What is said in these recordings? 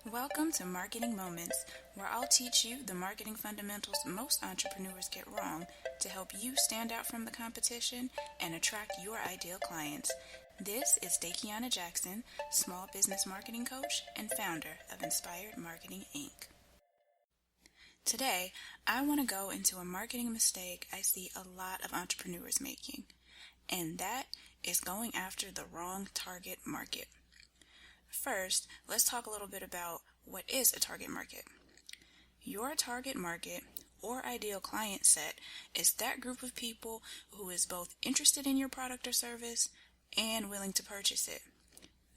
Welcome to Marketing Moments, where I'll teach you the marketing fundamentals most entrepreneurs get wrong to help you stand out from the competition and attract your ideal clients. This is Dakiana Jackson, small business marketing coach and founder of Inspired Marketing Inc. Today, I want to go into a marketing mistake I see a lot of entrepreneurs making, and that is going after the wrong target market. First, let's talk a little bit about what is a target market. Your target market or ideal client set is that group of people who is both interested in your product or service and willing to purchase it.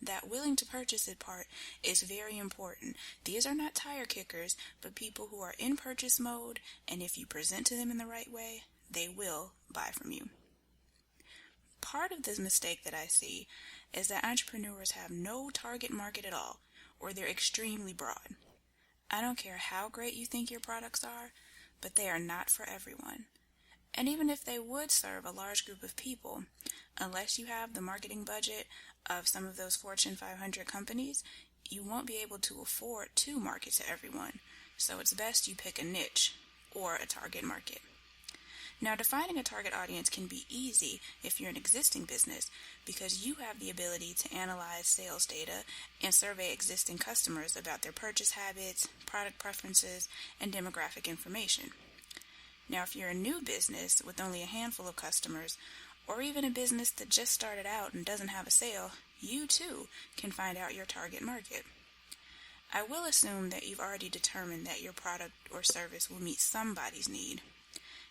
That willing to purchase it part is very important. These are not tire kickers, but people who are in purchase mode, and if you present to them in the right way, they will buy from you. Part of this mistake that I see is that entrepreneurs have no target market at all, or they're extremely broad. I don't care how great you think your products are, but they are not for everyone. And even if they would serve a large group of people, unless you have the marketing budget of some of those Fortune 500 companies, you won't be able to afford to market to everyone. So it's best you pick a niche or a target market. Now, defining a target audience can be easy if you're an existing business because you have the ability to analyze sales data and survey existing customers about their purchase habits, product preferences, and demographic information. Now, if you're a new business with only a handful of customers, or even a business that just started out and doesn't have a sale, you too can find out your target market. I will assume that you've already determined that your product or service will meet somebody's need.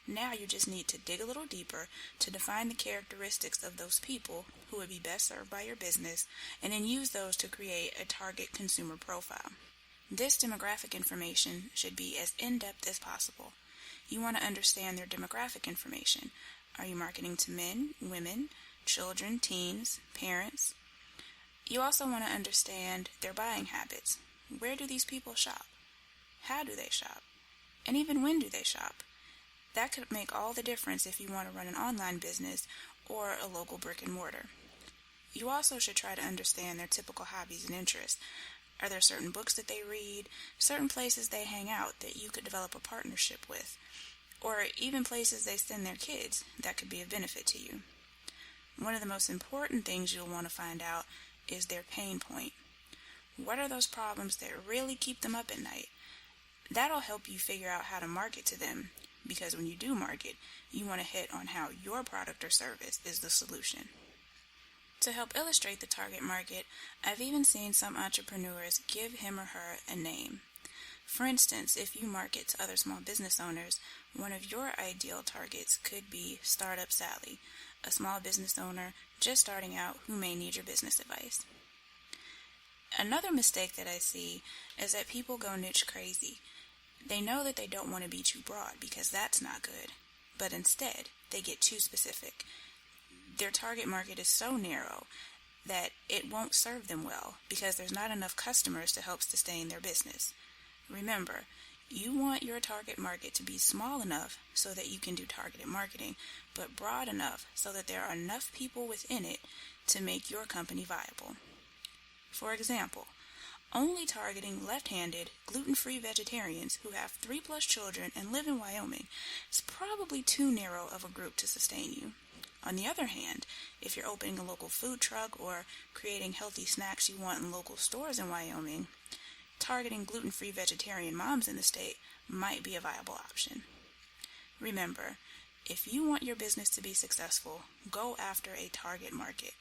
Now you just need to dig a little deeper to define the characteristics of those people who would be best served by your business, and then use those to create a target consumer profile. This demographic information should be as in-depth as possible. You want to understand their demographic information. Are you marketing to men, women, children, teens, parents? You also want to understand their buying habits. Where do these people shop? How do they shop? And even when do they shop? That could make all the difference if you want to run an online business or a local brick and mortar. You also should try to understand their typical hobbies and interests. Are there certain books that they read, certain places they hang out that you could develop a partnership with, or even places they send their kids that could be of benefit to you? One of the most important things you'll want to find out is their pain point. What are those problems that really keep them up at night? That'll help you figure out how to market to them, because when you do market, you want to hit on how your product or service is the solution. To help illustrate the target market, I've even seen some entrepreneurs give him or her a name. For instance, if you market to other small business owners, one of your ideal targets could be Startup Sally, a small business owner just starting out who may need your business advice. Another mistake that I see is that people go niche crazy. They know that they don't want to be too broad because that's not good, but instead they get too specific. Their target market is so narrow that it won't serve them well because there's not enough customers to help sustain their business. Remember, you want your target market to be small enough so that you can do targeted marketing, but broad enough so that there are enough people within it to make your company viable. For example, only targeting left-handed, gluten-free vegetarians who have 3+ children and live in Wyoming is probably too narrow of a group to sustain you. On the other hand, if you're opening a local food truck or creating healthy snacks you want in local stores in Wyoming, targeting gluten-free vegetarian moms in the state might be a viable option. Remember, if you want your business to be successful, go after a target market.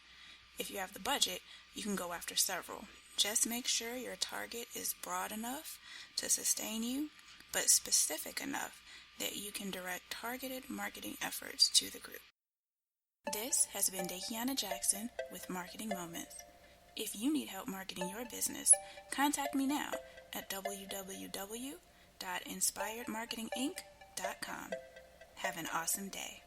If you have the budget, you can go after several. Just make sure your target is broad enough to sustain you, but specific enough that you can direct targeted marketing efforts to the group. This has been Dakiana Jackson with Marketing Moments. If you need help marketing your business, contact me now at www.inspiredmarketinginc.com. Have an awesome day.